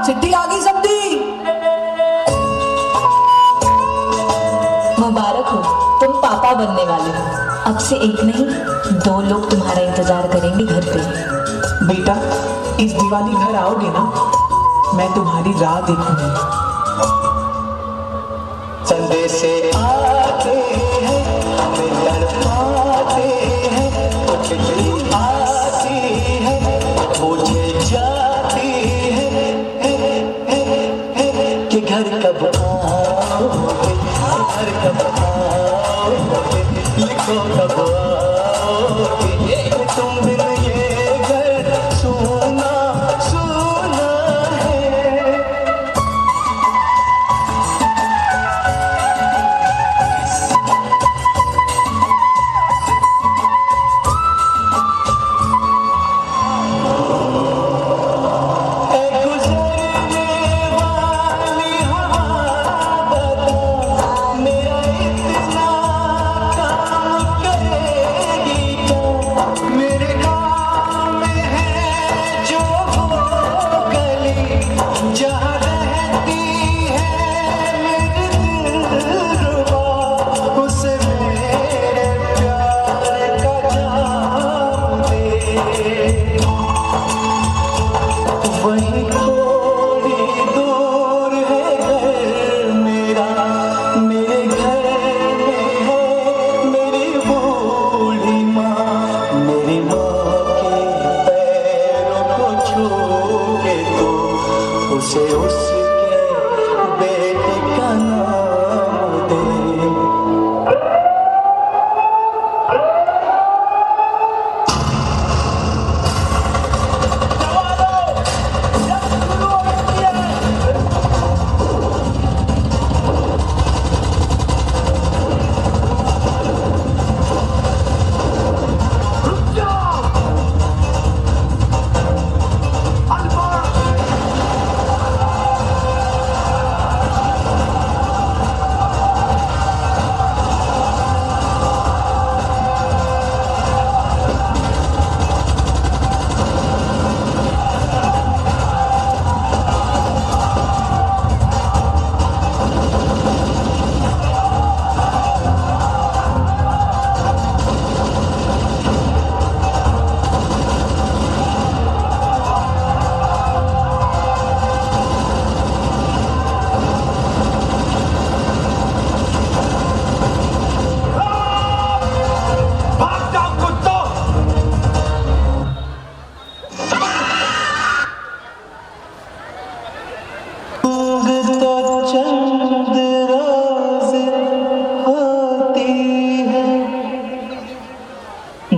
चिट्ठी आ गई सबदी। मुबारक हो, तुम पापा बनने वाले हो। अब से एक नहीं 2 लोग तुम्हारा इंतजार करेंगे घर पे। बेटा, इस दिवाली घर आओगे ना, मैं तुम्हारी राह देखूंगी। संदेशे आते हैं, हमें तड़पाते हैं, कुछ भी आती है, मुझे जाती है कि घर कब आओगे, घर कब आओगे, लिखो कब आओगे, तुम बिन ये घर सुना सुना है। वही थोड़ी दूर है घर मेरा, मेरे घर में है मेरी बूढ़ी माँ, मेरी माँ के पैरों को छू के तो उसे उसके बेटे का नाम दे।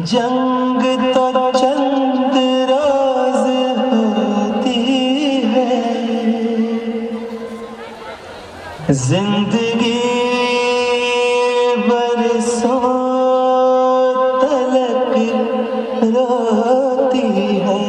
जंग तो चंद राज होती है, जिंदगी बरसों तलक रोती है।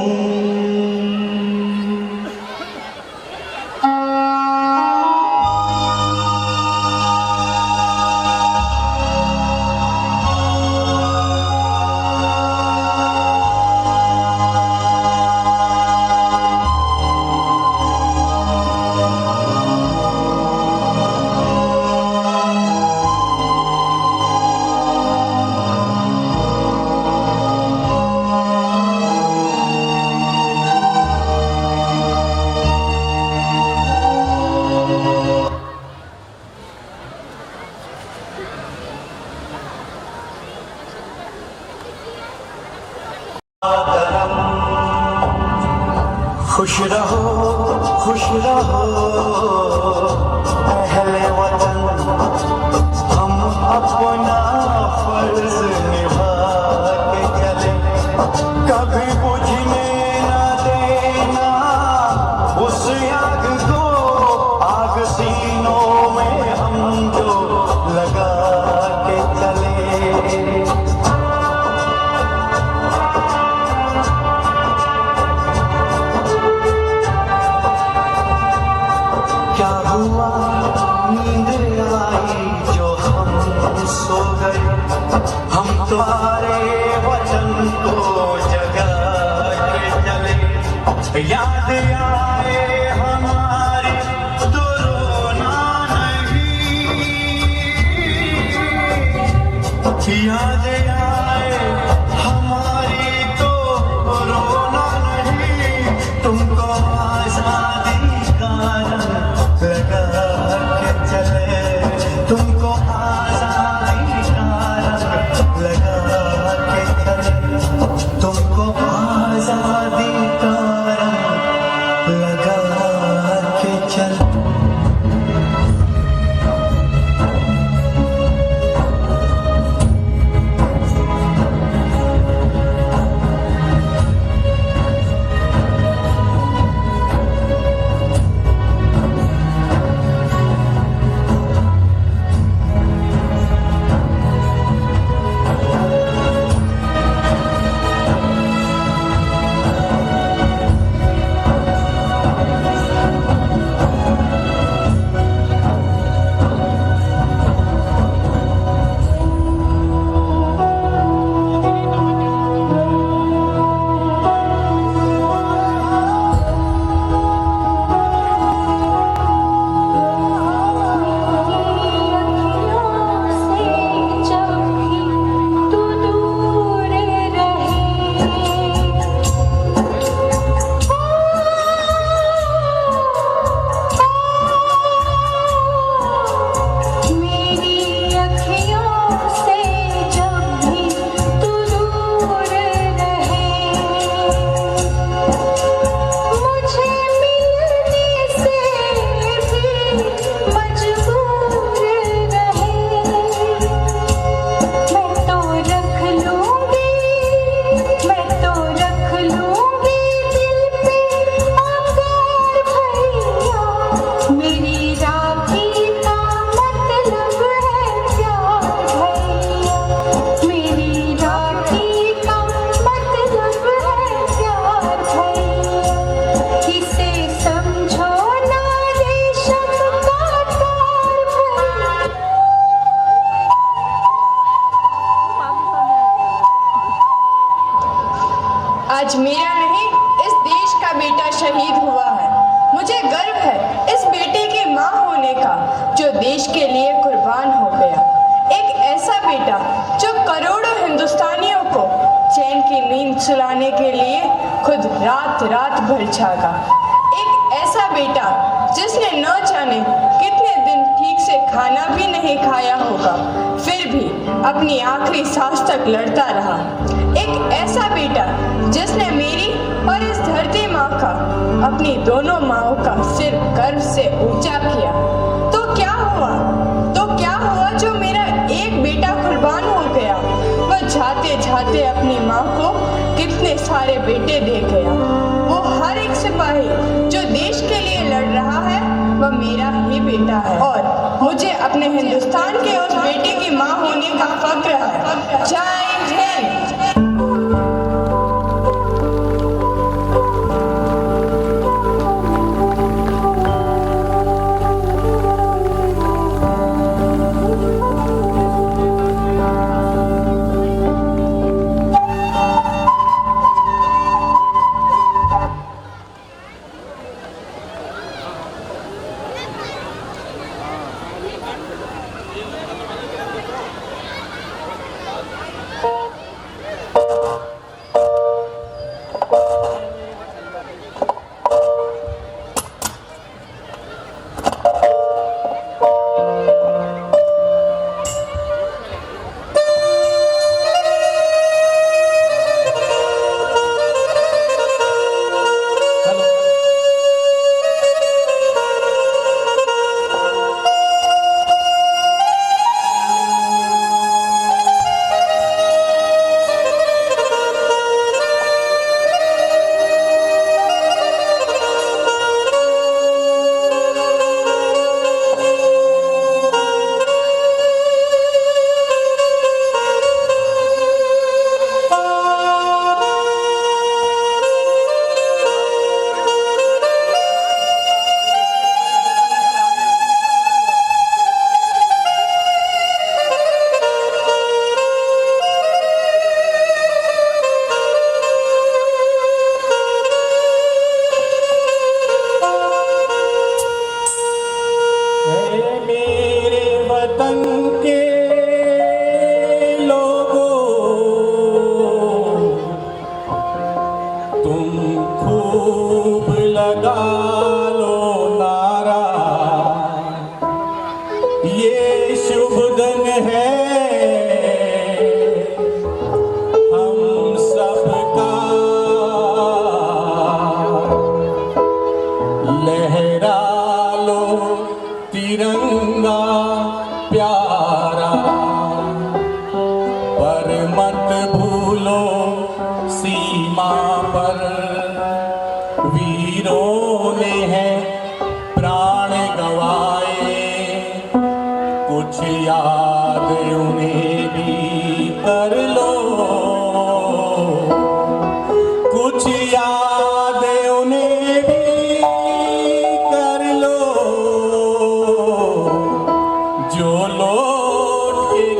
खुश रहो अहले वतन, हम अपना फर्ज निभा के चले, कभी बुझने न देना उस आग को, आग सीनों में हम जो लगा के चले। क्या हुआ नींद आई जो हम सो गए, हम तुम्हारे वचन को जगा के चले, याद आए हम याद आए हमारी तो रोना नहीं, तुमको आजादी का रंग लगा के चले, तुमको आजादी का रंग लगा के चले, तुमको आजादी का रंग लगा के चले। आज मेरा नहीं, इस देश का बेटा शहीद हुआ है। मुझे गर्व है इस बेटे की माँ होने का, जो देश के लिए कुर्बान हो गया। एक ऐसा बेटा जो करोड़ों हिंदुस्तानियों को चैन की नींद सुलाने के लिए खुद रात रात भर जागा। एक ऐसा बेटा जिसने न जाने कितने दिन ठीक से खाना भी नहीं खाया होगा, फिर भी अपनी आखिरी सांस तक लड़ता रहा। एक ऐसा बेटा जिसने मेरी और इस धरती माँ का, अपनी दोनों माँओं का सिर गर्व से ऊंचा किया। तो क्या हुआ जो मेरा एक बेटा कुर्बान हो गया। वह जाते जाते अपनी माँ को कितने सारे बेटे दे गया। वो हर एक सिपाही जो देश के लिए लड़ रहा है, वह मेरा ही बेटा है और मुझे अपने हिंदुस्तान के उस बेटे की माँ होने का फक्र है। जय हिंद।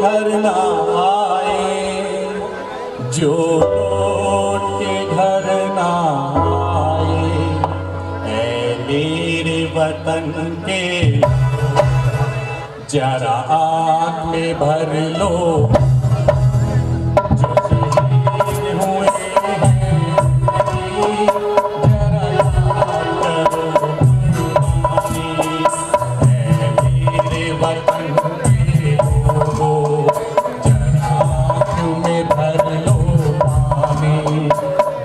घर ना आए, जो लौट के घर ना आए, ऐ मेरे वतन के जरा आँख में भर लो, जो शहीद हुए हैं जरा याद करो कुर्बानी, ऐ मेरे वतन के लोगों, जरा आँख में भर लो पानी,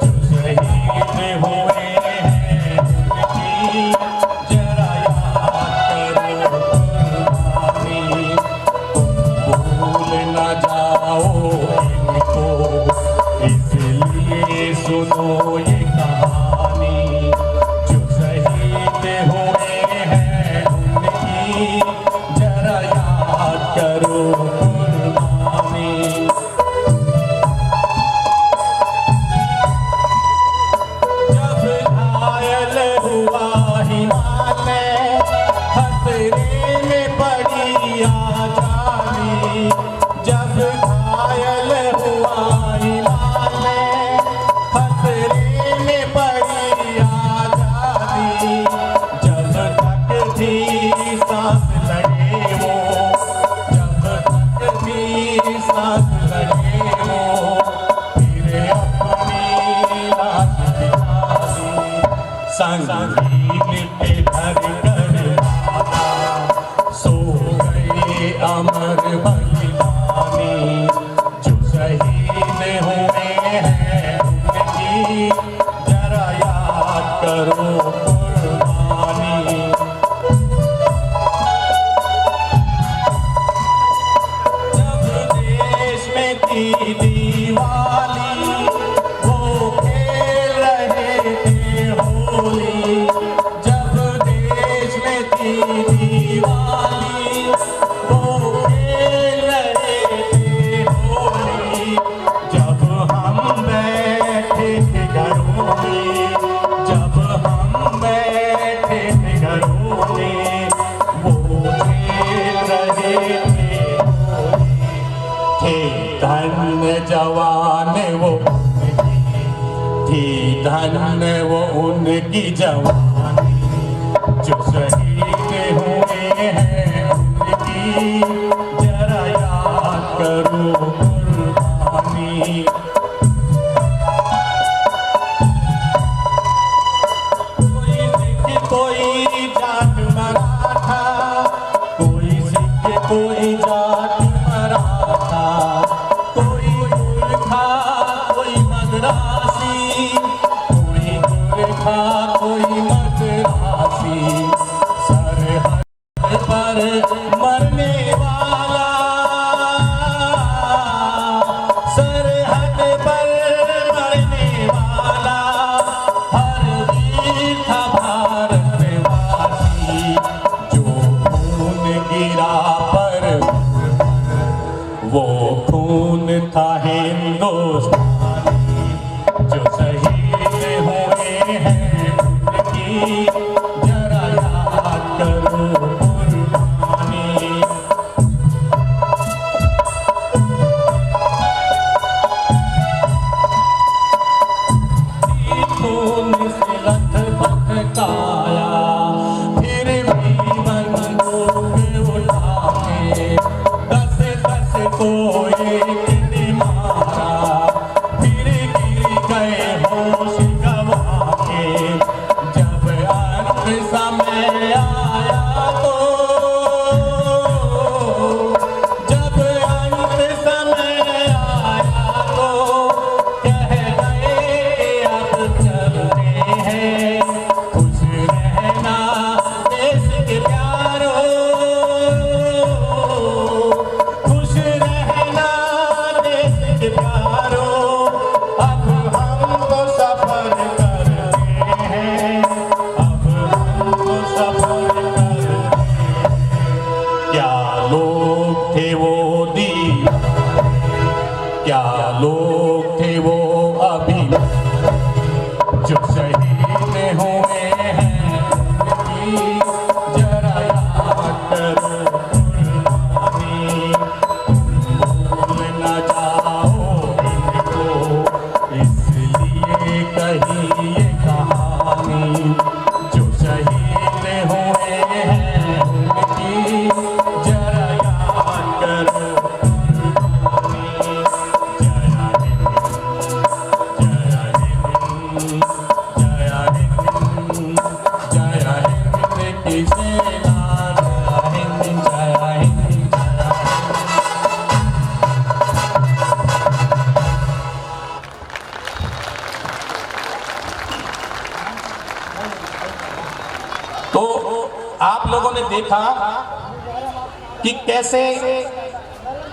जो शहीद हुए हैं उनकी जरा याद करो कुर्बानी, तुम भूल न जाओ इनको, इसलिए सुनो ये कहानी, जो शहीद हुए हैं उनकी जरा याद करो कुर्बानी। जब घायल हुआ हिमालय, खतरे में पड़ी आजादी, जब घायल हुआ हिमालय, खतरे में पड़ी आजादी, जब तक थी सांस लगे वो, जब तक थी सांस लगे वो, फिर अपनी लाश दिखा दी, संगीन पे धर कर दादा, सो गए अमर बलिदानी, जो शहीद हुए हैं उनकी जरा याद करो कुर्बानी। जब देश में थी दिवाली, वो खेल रहे थे होली, जब देश में थी दिवाली, वो खेल रहे थे होली, जब हम बैठे थे घरों में, जब हम बैठे थे घरों में, वो खेल रहे थे होली, थे धन्य जवान वो उनकी, थी धन्य वो उनकी जवानी, जो शहीद हुए हैं उनकी जरा याद करो कुर्बानी। कोई सिख कोई जाट मराठा, कोई सिख कोई जाट मराठा, कोई गुरखा कोई मद्रासी, कोई गुरखा कोई मद्रासी, सरहद पर मरने वाला, सरहद पर मरने वाला, हर वीर था भारतवासी, जो खून गिरा पर वो खून था हिंदुस्तानी, जो शहीद हुए हैं उनकी जरा याद करो कुर्बानी। खून से लथपथ काया, फिर भी बंदूक उठा के, दस को एक ने मारा, फिर गिर गए होश गंवा के, जब अंत समय आया तो, जब अंत समय आया तो, कह गए अब चलते हैं, खुश रहना देश के प्यारो, खुश रहना देश के प्यारो, अब हम तो सफर करते हैं, अब हम तो सफर करते हैं। क्या लोग थे वो दीवाने, क्या लोग थे वो अभी, जो शहीद हुए हैं उनकी जरा याद करो कुर्बानी। देखा कि कैसे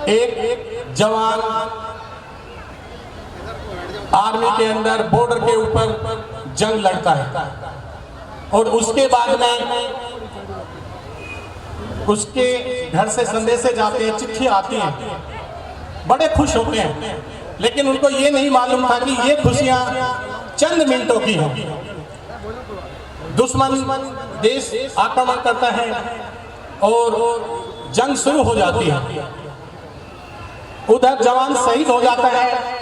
एक जवान आर्मी के अंदर बॉर्डर के ऊपर जंग लड़ता है और उसके बाद में उसके घर से संदेशे जाते हैं, चिट्ठी आती है, बड़े खुश होते हैं, लेकिन उनको ये नहीं मालूम था कि ये खुशियां चंद मिनटों की हैं। दुश्मन देश आक्रमण करता है और जंग शुरू हो जाती है। उधर जवान शहीद हो जाता है,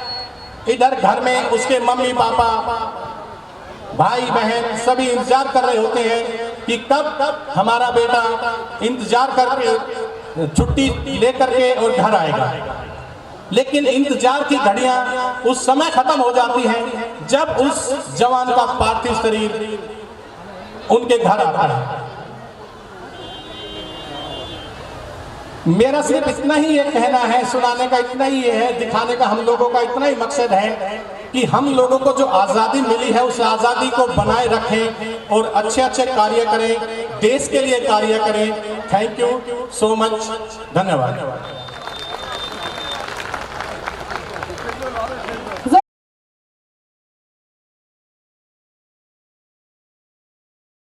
इधर घर में उसके मम्मी पापा भाई बहन सभी इंतजार कर रहे होते हैं कि कब हमारा बेटा इंतजार करके छुट्टी लेकर के और घर आएगा। लेकिन इंतजार की घड़ियां उस समय खत्म हो जाती हैं जब उस जवान का पार्थिव शरीर उनके घर आता है। मेरा सिर्फ इतना ही ये कहना है, सुनाने का इतना ही ये है, दिखाने का हम लोगों का इतना ही मकसद है कि हम लोगों को जो आज़ादी मिली है उस आज़ादी को बनाए रखें और अच्छे अच्छे कार्य करें, देश के लिए कार्य करें। थैंक यू सो मच, धन्यवाद।